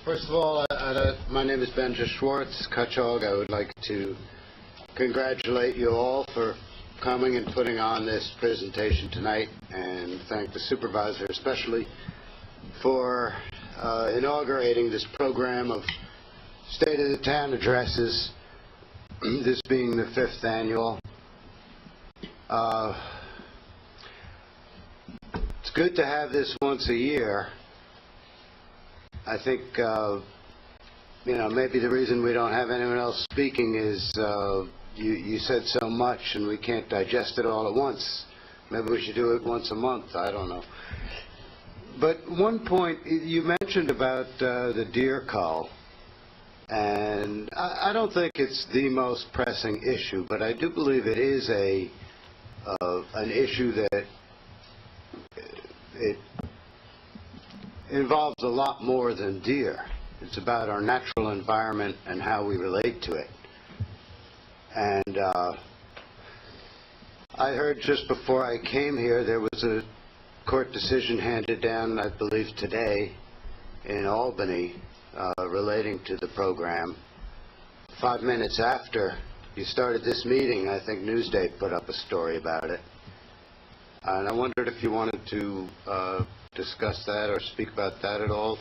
First of all, my name is Benja Schwartz, Kachog. I would like to congratulate you all for coming and putting on this presentation tonight, and thank the supervisor especially for inaugurating this program of State of the Town addresses, this being the 5th annual. It's good to have this once a year. I think, maybe the reason we don't have anyone else speaking is you said so much and we can't digest it all at once. Maybe we should do it once a month. I don't know. But one point, you mentioned about the deer cull, and I don't think it's the most pressing issue, but I do believe it is an issue that it involves a lot more than deer. It's about our natural environment and how we relate to it. And I heard just before I came here there was a court decision handed down, I believe today, in Albany relating to the program. 5 minutes after you started this meeting, I think Newsday put up a story about it. And I wondered if you wanted to discuss that or speak about that at all.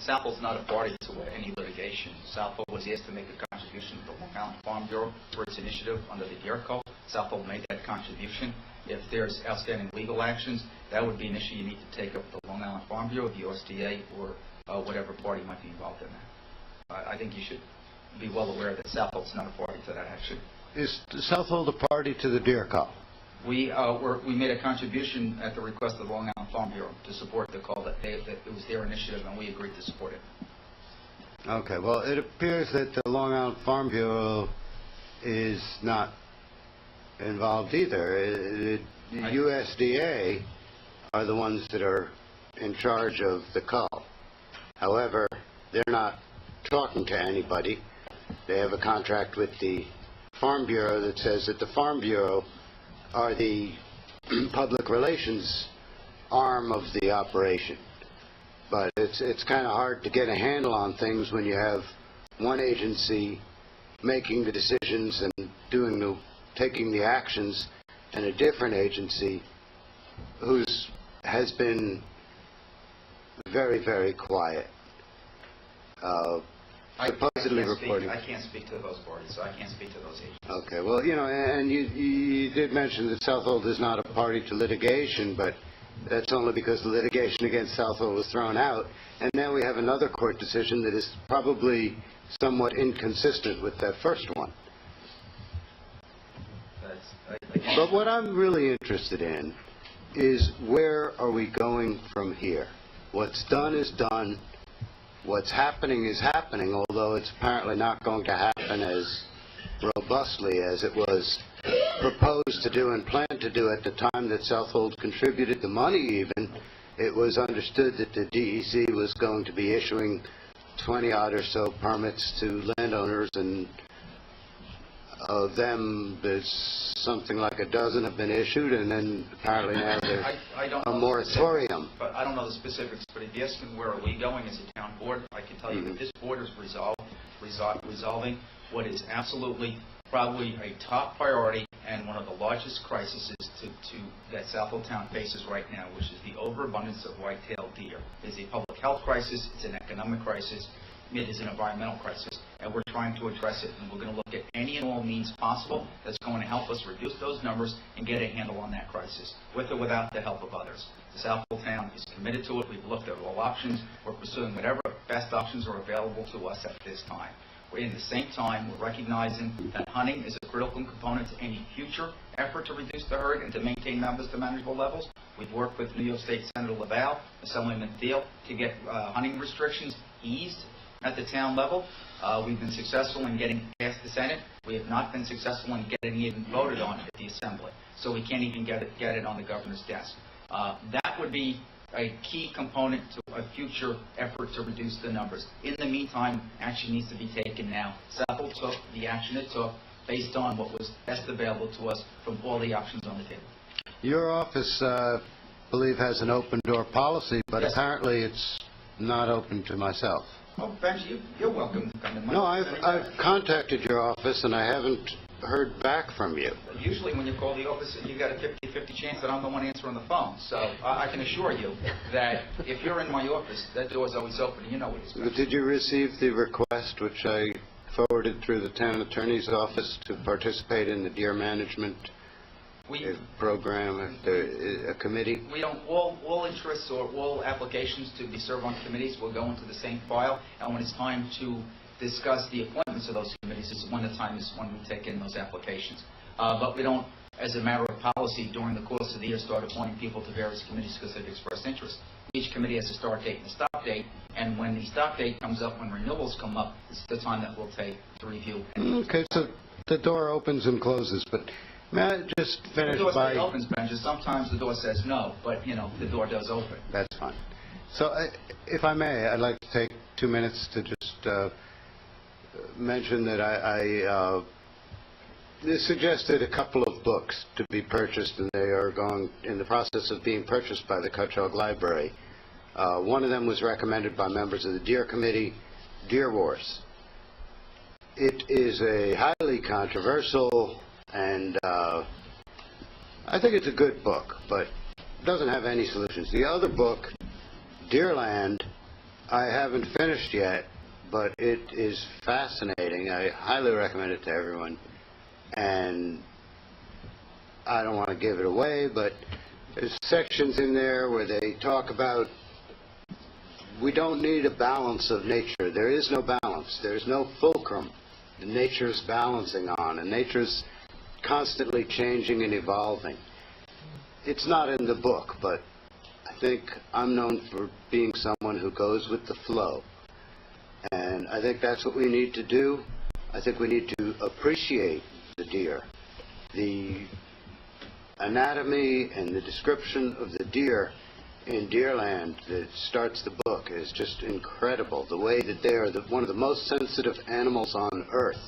Southold's not a party to any litigation. Southold was asked to make a contribution to the Long Island Farm Bureau for its initiative under the deer cull. Southold made that contribution. If there's outstanding legal actions, that would be an issue you need to take up with the Long Island Farm Bureau, the USDA, or whatever party might be involved in that. I think you should be well aware that Southold's not a party to that action. Is Southold a party to the deer cull? We made a contribution at the request of the Long Island Farm Bureau to support the call. That it was their initiative, and we agreed to support it. Okay. Well, it appears that the Long Island Farm Bureau is not involved either. The USDA are the ones that are in charge of the cull. However, they're not talking to anybody. They have a contract with the Farm Bureau that says that the Farm Bureau are the public relations arm of the operation. But it's kind of hard to get a handle on things when you have one agency making the decisions and taking the actions, and a different agency has been very, very quiet. Supposedly reporting. I can't speak to those parties, so I can't speak to those agencies. Okay. Well, and you did mention that Southold is not a party to litigation, but that's only because the litigation against Southold was thrown out, and now we have another court decision that is probably somewhat inconsistent with that first one. But what I'm really interested in is, where are we going from here? What's done is done. What's happening is happening, although it's apparently not going to happen as robustly as it was proposed to do and planned to do at the time that Southold contributed the money even. It was understood that the DEC was going to be issuing 20-odd or so permits to landowners, and of them there's something like a dozen have been issued, and then apparently now there's a moratorium. But I don't know the specifics, but if you ask me where are we going as a town board, I can tell you that this board is resolving what is absolutely probably a top priority and one of the largest crises that Southold Town faces right now, which is the overabundance of white-tailed deer. It's a public health crisis, it's an economic crisis, it is an environmental crisis, and we're trying to address it, and we're going to look at any and all means possible that's going to help us reduce those numbers and get a handle on that crisis, with or without the help of others. The Southold Town is committed to it. We've looked at all options. We're pursuing whatever best options are available to us at this time. In the same time, we're recognizing that hunting is a critical component to any future effort to reduce the herd and to maintain numbers to manageable levels. We've worked with New York State Senator LaValle, Assemblyman Thiel, to get hunting restrictions eased at the town level. We've been successful in getting past the Senate. We have not been successful in getting it even voted on at the Assembly. So we can't even get it on the governor's desk. That would be a key component to a future effort to reduce the numbers. In the meantime, action needs to be taken now. Southold took the action it took based on what was best available to us from all the options on the table. Your office, I believe, has an open-door policy, but yes, apparently it's not open to myself. Oh, Benji, you're welcome to come to my No, office. I've contacted your office, and I haven't heard back from you. Usually when you call the office, you got a 50-50 chance that I'm the one answering the phone. So I can assure you that if you're in my office, that door's always open. You know what it's But did you receive the request, which I forwarded through the town attorney's office, to participate in the deer management program, a committee? We don't, all interests or all applications to be served on committees will go into the same file, and when it's time to discuss the appointments of those committees is when the time is when we take in those applications. But we don't, as a matter of policy, during the course of the year, start appointing people to various committees because they've expressed interest. Each committee has a start date and a stop date, and when the stop date comes up, when renewals come up, it's the time that we'll take to review. Okay, so the door opens and closes, but may I just finish the door by... opens, Benji. Sometimes the door says no, but, you know, the door does open. That's fine. So, if I may, I'd like to take 2 minutes to just mention that I suggested a couple of books to be purchased, and they are going in the process of being purchased by the Cutchogue Library. One of them was recommended by members of the Deer Committee, Deer Wars. It is a highly controversial and I think it's a good book, but it doesn't have any solutions. The other book, Deerland, I haven't finished yet, but it is fascinating. I highly recommend it to everyone. And I don't want to give it away, but there's sections in there where they talk about we don't need a balance of nature. There is no balance. There is no fulcrum that nature's balancing on, and nature's constantly changing and evolving. It's not in the book, but I think I'm known for being someone who goes with the flow. And I think that's what we need to do. I think we need to appreciate the deer. The anatomy and the description of the deer in Deerland that starts the book is just incredible. The way that they are one of the most sensitive animals on earth.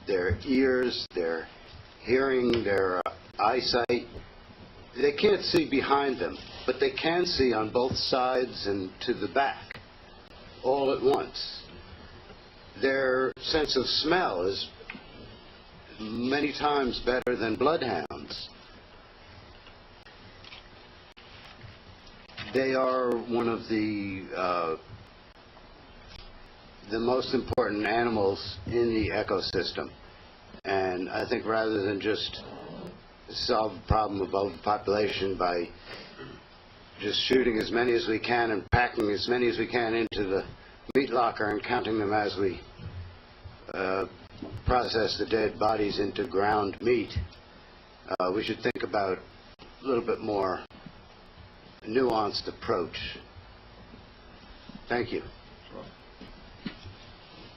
Their ears, their hearing, their eyesight. They can't see behind them, but they can see on both sides and to the back, all at once. Their sense of smell is many times better than bloodhounds. They are one of the most important animals in the ecosystem. And I think rather than just solve the problem of overpopulation by just shooting as many as we can and packing as many as we can into the meat locker and counting them as we process the dead bodies into ground meat, we should think about a little bit more nuanced approach. Thank you. Sure.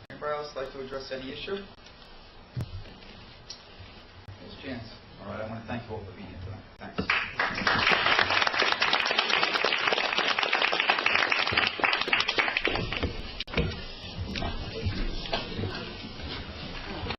Anybody else like to address any issue? There's a chance. All right, I want to thank you all for being here tonight. Thanks.